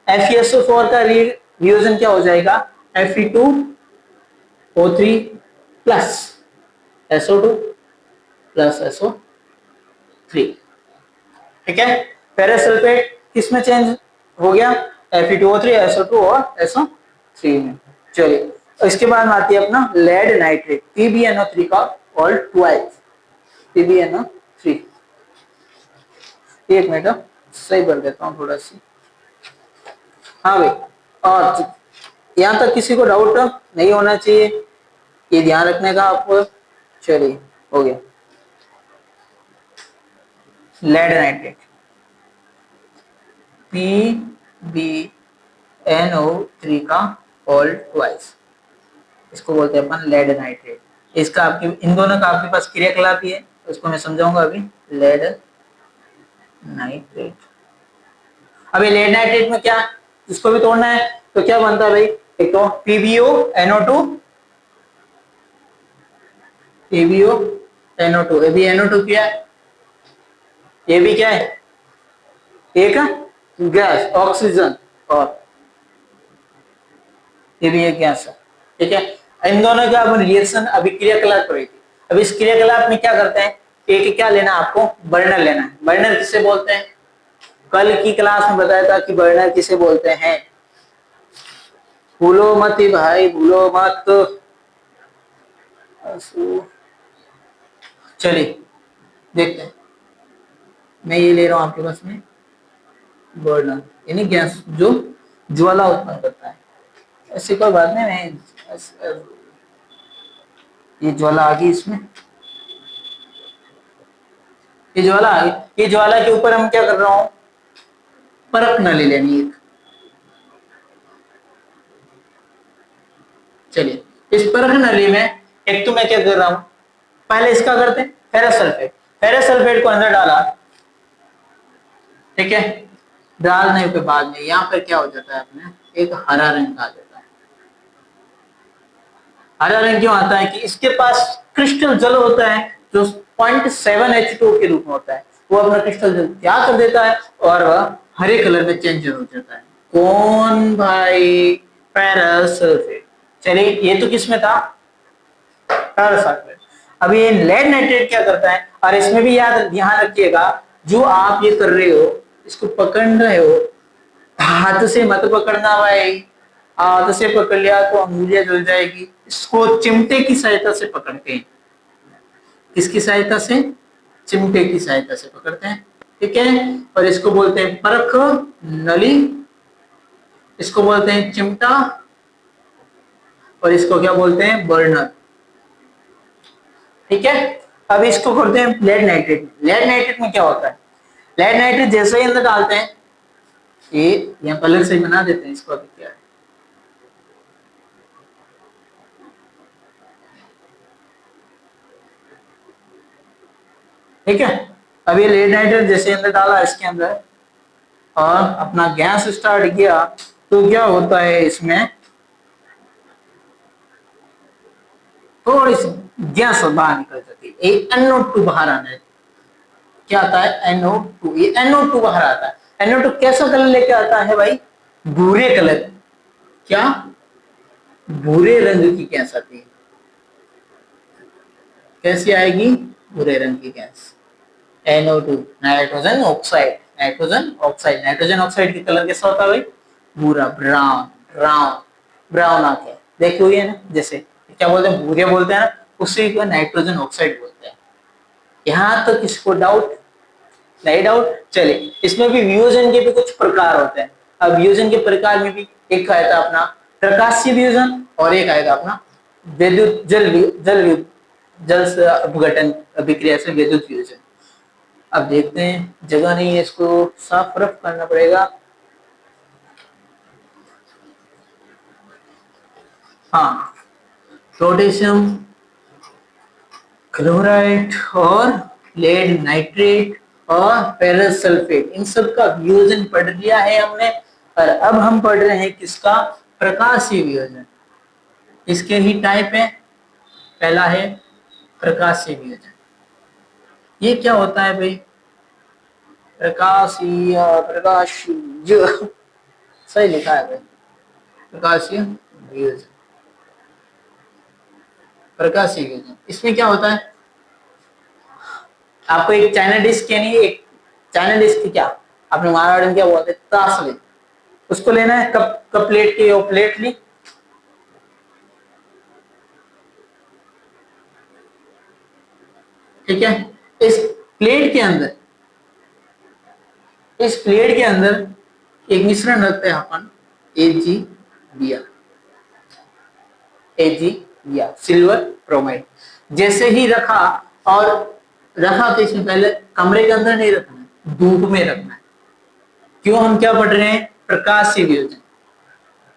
FeSO4 का वियोजन क्या हो जाएगा, Fe2O3 plus SO2 plus SO3। ठीक है, फेरस सल्फेट किसमें चेंज हो गया, Fe2O3, SO2 और SO3 में। चलिए इसके बाद आती है अपना लेड नाइट्रेट, PbNO3 का ऑल ट्वाइस, PbNO3। एक मिनट सही भर देता हूँ थोड़ा सी। हाँ भाई, और यहाँ तक किसी को डाउट नहीं होना चाहिए, ये ध्यान रखने का आपको। चलिए हो गया, लेड नाइट्रेट PbNO3 का ऑल ट्वाइस, इसको बोलते हैं अपन लेड नाइट्रेट। इसका आपके इन दोनों का आपके पास क्रियाकलाप ही है, उसको मैं समझाऊंगा अभी। लेड नाइट्रेट, अभी लेड नाइट्रेट में क्या, इसको भी तोड़ना है तो क्या बनता है भाई, एक तो PbONO2, ये भी NO2 क्या है, ये भी क्या है, एक गैस ऑक्सीजन, और ये भी एक गैस है। ठीक है, इन दोनों का अपन रिएक्शन अभी क्रियाकलाप करी थी। अब इस क्रियाकलाप में क्या करते हैं, एक क्या लेना आपको, बर्नर लेना है। बर्नर किसे बोलते हैं, कल की क्लास में बताया था कि बर्नर किसे बोलते हैं, भूलो मत भाई, भूलो मत। चलिए देखते हैं, मैं ये ले रहा हूं आपके पास में बर्नर, यानी गैस जो ज्वाला उत्पन्न करता है। ऐसी कोई बात नहीं, मैं ये ज्वाला आ गई, इसमें ये ज्वाला आ गई। ये ज्वाला के ऊपर हम क्या कर रहा हूं, परख नली लेनी है, चलिए इस परख नली में एक तो मैं क्या कर रहा हूं, पहले इसका करते हैं फेरस सल्फेट। फेरस सल्फेट को अंदर डाला, ठीक है। डालने के बाद में यहाँ पर क्या हो जाता है, अपने एक हरा रंग आ जाता है। हरा रंग क्यों आता है कि इसके पास क्रिस्टल जल होता है जो 0.7H2 के रूप में होता है। वो अपना क्रिस्टल जल क्या कर देता है और वह हरे कलर में चेंज हो जाता है। कौन भाई, फेरस सल्फेट। चलिए ये तो किसमें था, फेरस सल्फेट। अब ये लेड नाइट्रेट क्या करता है, और इसमें भी याद ध्यान रखिएगा, जो आप ये कर रहे हो, इसको पकड़ रहे हो, हाथ से मत पकड़ना भाई। हाथ से पकड़ लिया तो अंगुलियां जल जाएगी। इसको चिमटे की सहायता से पकड़ते हैं। किसकी सहायता से, चिमटे की सहायता से पकड़ते हैं, ठीक है। और इसको बोलते हैं परख नली, इसको बोलते हैं चिमटा, और इसको क्या बोलते हैं, बर्नर, ठीक है। अब इसको करते हैं लेड नाइट्रेट। लेड नाइट्रेट में क्या होता है, लेड नाइट्रेट जैसे ही अंदर डालते हैं, ये यहाँ कलर से बना देते हैं इसको। अभी क्या है, ठीक है। अब ये लेड नाइट्रेट जैसे अंदर डाला इसके अंदर और अपना गैस स्टार्ट किया, तो क्या होता है, इसमें थोड़ी सी गैस बाहर निकल जाती है। एक NO2 बाहर आना है, क्या आता है, NO2। ये NO2 बाहर आता है। NO2 कैसा कलर लेके आता है भाई, भूरे कलर। क्या, भूरे रंग की गैस आती है। कैसी आएगी, भूरे रंग की gas, NO2, nitrogen oxide. Nitrogen oxide, nitrogen oxide की कलर कैसा होता है भाई, भूरा, ब्राउन। ब्राउन ब्राउन आके देखी हुई है ना, जैसे क्या बोलते हैं, भूरे बोलते हैं ना, उसी को नाइट्रोजन ऑक्साइड बोलते हैं। यहां तक किसको डाउट, नहीं डाउट। चलिए इसमें भी वियोजन के भी कुछ प्रकार होते हैं। अब वियोजन के प्रकार में भी एक आएगा अपना प्रकाशीय वियोजन, और एक आएगा अपना विद्युत जल से अपघटन अभिक्रिया से विद्युत वियोजन। अब देखते हैं, जगह नहीं है, इसको साफ रफ करना पड़ेगा। हाँ, पोटेशियम क्लोराइड और लेड नाइट्रेट और फेरस सल्फेट, इन सब का वियोजन पढ़ लिया है हमने। और अब हम पढ़ रहे हैं किसका, प्रकाशीय वियोजन। इसके ही टाइप है, पहला है प्रकाशीय वियोजन। ये क्या होता है भाई, प्रकाशीय, प्रकाशीय सही लिखा है भाई, प्रकाशीय वियोजन। प्रकाशीय वियोजन इसमें क्या होता है, आपको एक चाइना डिस्क यानी एक चाइना डिस्क की क्या आपने मारवाड़ी में क्या बोलते हैं, त्रासली, उसको लेना है। कप प्लेट की, वो प्लेट ली, ठीक है। इस प्लेट के अंदर, इस प्लेट के अंदर एक मिश्रण रखते हैं अपन, AgBr, सिल्वर ब्रोमाइड। जैसे ही रखा, और रखा तो इसमें पहले कमरे के अंदर नहीं रखना है, धूप में रखना है। क्यों, हम क्या पढ़ रहे हैं, प्रकाशीय वियोजन।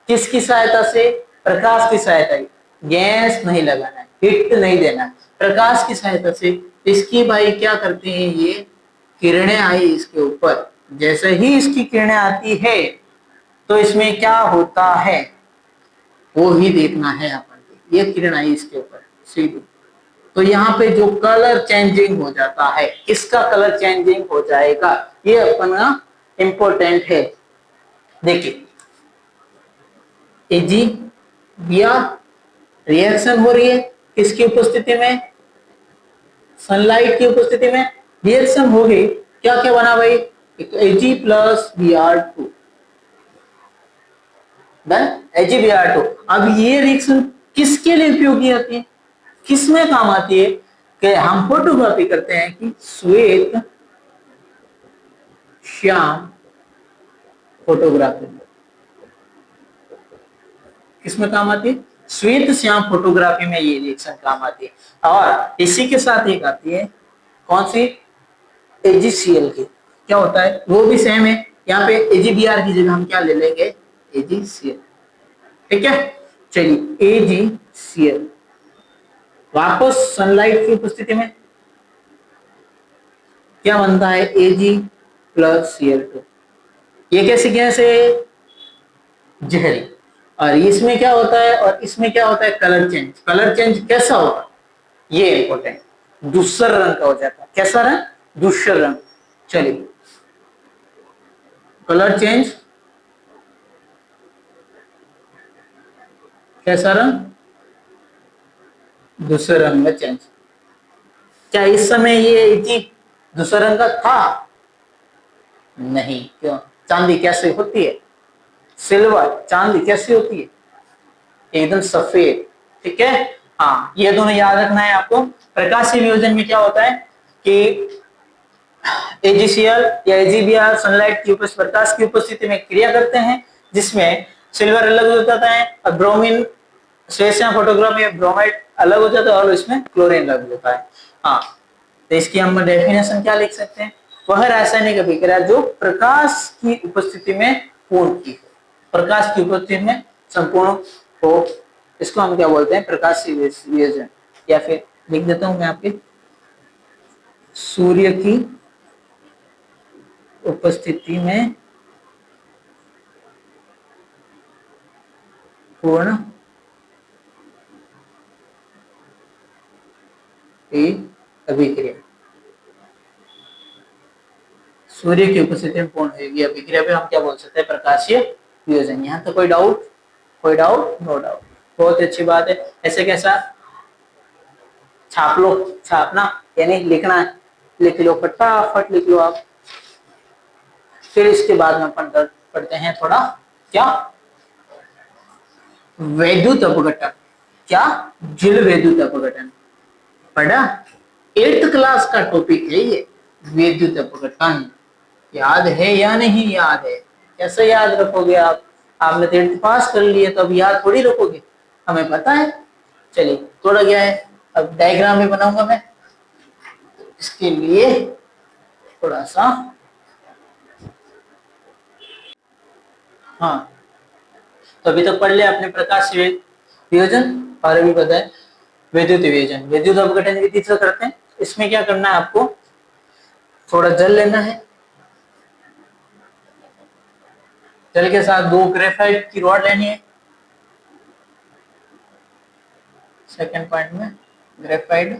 किसकी सहायता से, प्रकाश की सहायता, गैस नहीं लगाना है, हिट नहीं देना है, प्रकाश की सहायता से। इसकी भाई क्या करते हैं, ये किरणें आई इसके ऊपर, जैसे ही इसकी किरणें आती है तो इसमें क्या होता है वो ही देखना है अपन को। ये किरण आई इसके ऊपर सीधी, तो यहाँ पे जो कलर चेंजिंग हो जाता है, किसका कलर चेंजिंग हो जाएगा, ये अपना इंपॉर्टेंट है। देखिए AgBr रिएक्शन हो रही है किसकी उपस्थिति में, सनलाइट की उपस्थिति में रिएक्शन हो गई। क्या क्या बना भाई, Ag+Br2, डन, Ag+Br2। अब ये रिएक्शन किसके लिए उपयोगी आती है, किसमें काम आती है, कि हम फोटोग्राफी करते हैं कि श्वेत श्याम फोटोग्राफी, किसमें काम आती है, श्वेत श्याम फोटोग्राफी में ये रिएक्शन काम आती है। और इसी के साथ एक आती है कौन सी, AgCl की, क्या होता है वो भी सेम है। यहाँ पे AgBr की जगह हम क्या ले लेंगे, AgCl, ठीक है। चलिए AgCl वापस सनलाइट की उपस्थिति में क्या बनता है Ag प्लस Cl2। ये कैसी गैस है? जहरी। और इसमें क्या होता है और इसमें क्या होता है? Colour change. कलर चेंज कैसा होगा ये इंपॉर्टेंट, धूसर रंग का हो जाता है। कैसा रंग? धूसर रंग। चलिए कलर चेंज कैसा रंग? धूसर रंग में चेंज। क्या इस समय ये इतनी धूसर रंग का था? नहीं। क्यों? चांदी कैसे होती है? सिल्वर। चांदी कैसी होती है? एकदम सफेद। ठीक है। हाँ, ये दोनों याद रखना है आपको। प्रकाशीय वियोजन में क्या होता है कि AgCl या AgBr सनलाइट की प्रकाश की उपस्थिति में क्रिया करते हैं, जिसमें सिल्वर अलग हो जाता है और ब्रोमीन श्वेत फोटोग्राफ में ब्रोमाइड अलग हो जाता है और इसमें क्लोरीन अलग होता है। हाँ, तो इसकी हम डेफिनेशन क्या लिख सकते हैं? वह रासायनिक अभिक्रिया जो प्रकाश की उपस्थिति में पूर्ण की हो, प्रकाश की उपस्थिति में संपूर्ण हो, इसको हम क्या बोलते हैं? प्रकाशीय वियोजन। या फिर लिख देता हूं मैं आपके, सूर्य की उपस्थिति में पूर्ण अभिक्रिया। सूर्य की उपस्थिति में पूर्ण हुई अभिक्रिया पे हम क्या बोल सकते हैं? प्रकाशीय वियोजन। यहाँ तो कोई डाउट? कोई डाउट? No doubt. बहुत अच्छी बात है। ऐसे कैसा? छाप लो। छापना यानी लिखना है, लिख लो, फटाफट लिख लो आप। फिर इसके बाद में अपन पढ़ते हैं थोड़ा क्या? वैद्युत अपघटन। क्या? जल वैद्युत अपघटन पढ़ा? 8th क्लास का टॉपिक है ये, वैद्युत अपघटन। याद है या नहीं याद है? कैसे याद रखोगे आप? आपने 10th पास कर लिए तो अब याद थोड़ी रखोगे, हमें पता है। चलिए थोड़ा क्या है, अब डायग्राम में बनाऊंगा मैं, इसके लिए थोड़ा सा। हाँ, तो अभी तक पढ़ लिया आपने प्रकाश वियोजन और अभी पता है वैद्युत वियोजन। वैद्युत अपघटन की तीसरा करते हैं। इसमें क्या करना है आपको? थोड़ा जल लेना है, जल के साथ 2 ग्रेफाइट की रॉड लेनी है। सेकंड पॉइंट में ग्रेफाइट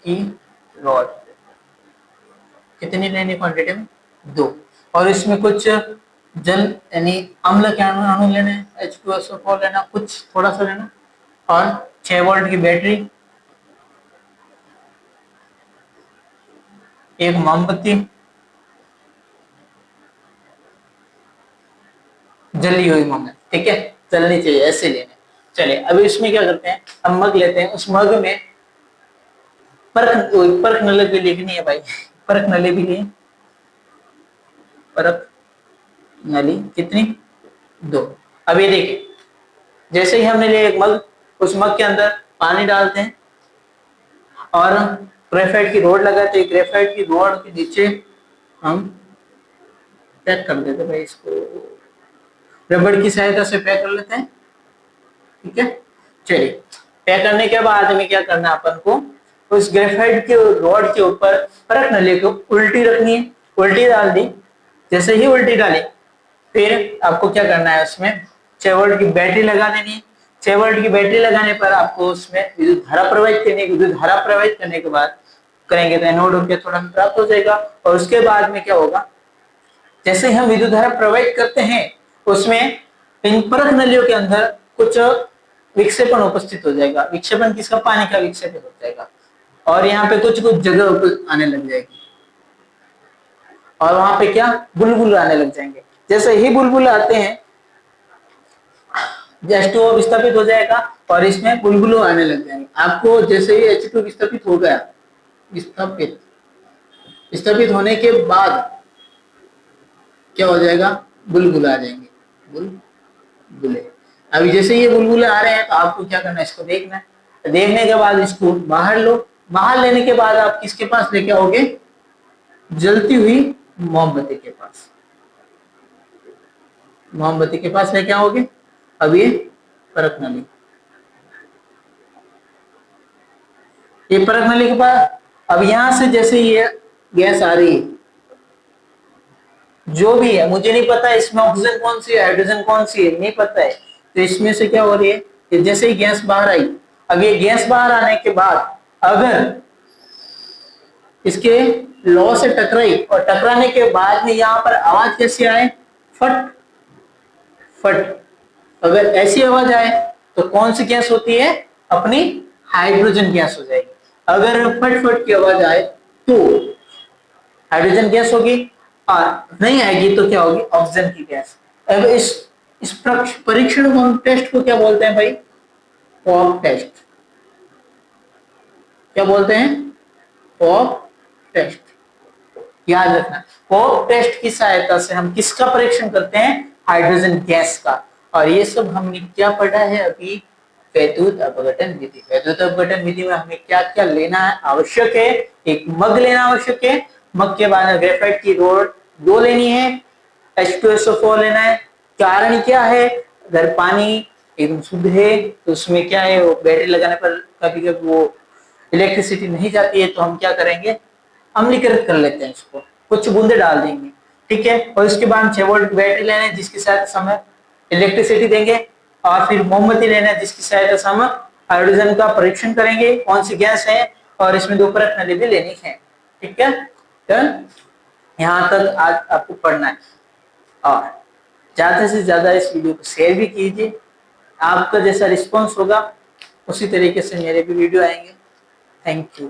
की रॉड कितनी लेनी? क्वांटिटी में 2। और इसमें कुछ जल यानी अम्ल के अणु लेने, H2SO4 लेना, कुछ थोड़ा सा लेना, और 6 वोल्ट की बैटरी, एक मोमबत्ती, जली हुई मोमबत्ती। ठीक है, जलनी चाहिए, ऐसे लेने। चलिए अभी इसमें क्या करते हैं? हम मग लेते हैं, उस मग में परख नली भी लिखनी है भाई, परख नली भी लिए। परख नली कितनी? 2। अब ये देखिए, जैसे ही हमने लिया एक मग, उस मग के अंदर पानी डालते हैं और ग्रेफाइट की रोड लगाते हैं। ग्रेफाइट की रोड के नीचे हम पैक कर देते हैं भाई, इसको रबड़ की सहायता से पैक कर लेते हैं। ठीक है, चलिए पैक करने के बाद हमें क्या करना है? अपन को उस ग्रेफाइट के रॉड के ऊपर परख नली को उल्टी रखनी है। उल्टी डाल दी, जैसे ही उल्टी डाली फिर आपको क्या करना है? उसमें 6 वोल्ट की बैटरी लगा देनी है। 6 वोल्ट की बैटरी लगाने पर आपको उसमें विद्युत धारा प्रवाहित करनी है। विद्युत धारा प्रवाहित करने के बाद करेंगे तो एनोड होकर थोड़ा प्राप्त हो जाएगा। और उसके बाद में क्या होगा? जैसे ही हम विद्युत धारा प्रवाहित करते हैं, उसमें इन परख नलियों के अंदर कुछ विक्षेपण उपस्थित हो जाएगा। विक्षेपण किसका? पानी का विक्षेपण हो जाएगा। और यहाँ पे कुछ कुछ जगह आने लग जाएगी और वहां पे क्या? बुलबुल आने लग जाएंगे। जैसे ही बुलबुल आते हैं, H2O विस्थापित हो जाएगा और इसमें बुलबुल आने लग जाएंगे। आपको जैसे ही H2 विस्थापित हो गया, विस्थापित होने के बाद क्या हो जाएगा? बुलबुल आ जाएंगे, बुलबुले। अभी जैसे ये बुलबुले आ रहे हैं तो आपको क्या करना है? इसको देखना है। देखने के बाद इसको बाहर लो। बाहर लेने के बाद आप किसके पास लेके आओगे? जलती हुई मोमबत्ती के पास। मोमबत्ती के पास लेके आओगे अब ये परत नली, ये परत नली के पास, अब यहां से जैसे ये गैस आ रही है, जो भी है मुझे नहीं पता इसमें ऑक्सीजन कौन सी है हाइड्रोजन कौन सी है नहीं पता है, तो इसमें से क्या हो रही है कि जैसे ही गैस बाहर आई, अब ये गैस बाहर आने के बाद अगर इसके लौ से टकराई और टकराने के बाद में यहाँ पर आवाज कैसे आए, फट फट, अगर ऐसी आवाज आए तो कौन सी गैस होती है, अपनी हाइड्रोजन गैस हो जाएगी। अगर फट फट की आवाज आए तो हाइड्रोजन गैस होगी, और नहीं आएगी तो क्या होगी, ऑक्सीजन की गैस। अब इस परीक्षण को, टेस्ट को क्या बोलते हैं भाई, पॉप टेस्ट। क्या बोलते हैं, पॉप टेस्ट। याद रखना, पॉप टेस्ट की सहायता से हम किसका परीक्षण करते हैं, हाइड्रोजन गैस का। और ये सब हमने क्या पढ़ा है अभी, वैद्युत अपघटन विधि। वैद्युत अपघटन विधि में हमें क्या क्या लेना है आवश्यक है, एक मग लेना आवश्यक है, मग के बाद ग्रेफाइट की रोड 2 लेनी है, H2SO4 लेना है। कारण क्या है, अगर पानी एकदम शुद्ध है तो उसमें क्या है, वो बैटरी लगाने पर कभी कभी वो इलेक्ट्रिसिटी नहीं जाती है, तो हम क्या करेंगे, अम्लीकृत कर लेते हैं इसको, कुछ बूंदे डाल देंगे, ठीक है। और उसके बाद 6 वोल्ट बैटरी लेना है जिसके साथ समय इलेक्ट्रिसिटी देंगे, और फिर मोमबत्ती लेना है जिसकी सहायता से हम हाइड्रोजन का परीक्षण करेंगे कौन सी गैस है, और इसमें 2 परत नली भी लेनी है, ठीक है। तो यहाँ तक आज आपको पढ़ना है, और ज्यादा से ज्यादा इस वीडियो को शेयर भी कीजिए। आपका जैसा रिस्पॉन्स होगा उसी तरीके से मेरे भी वीडियो आएंगे। Thank you.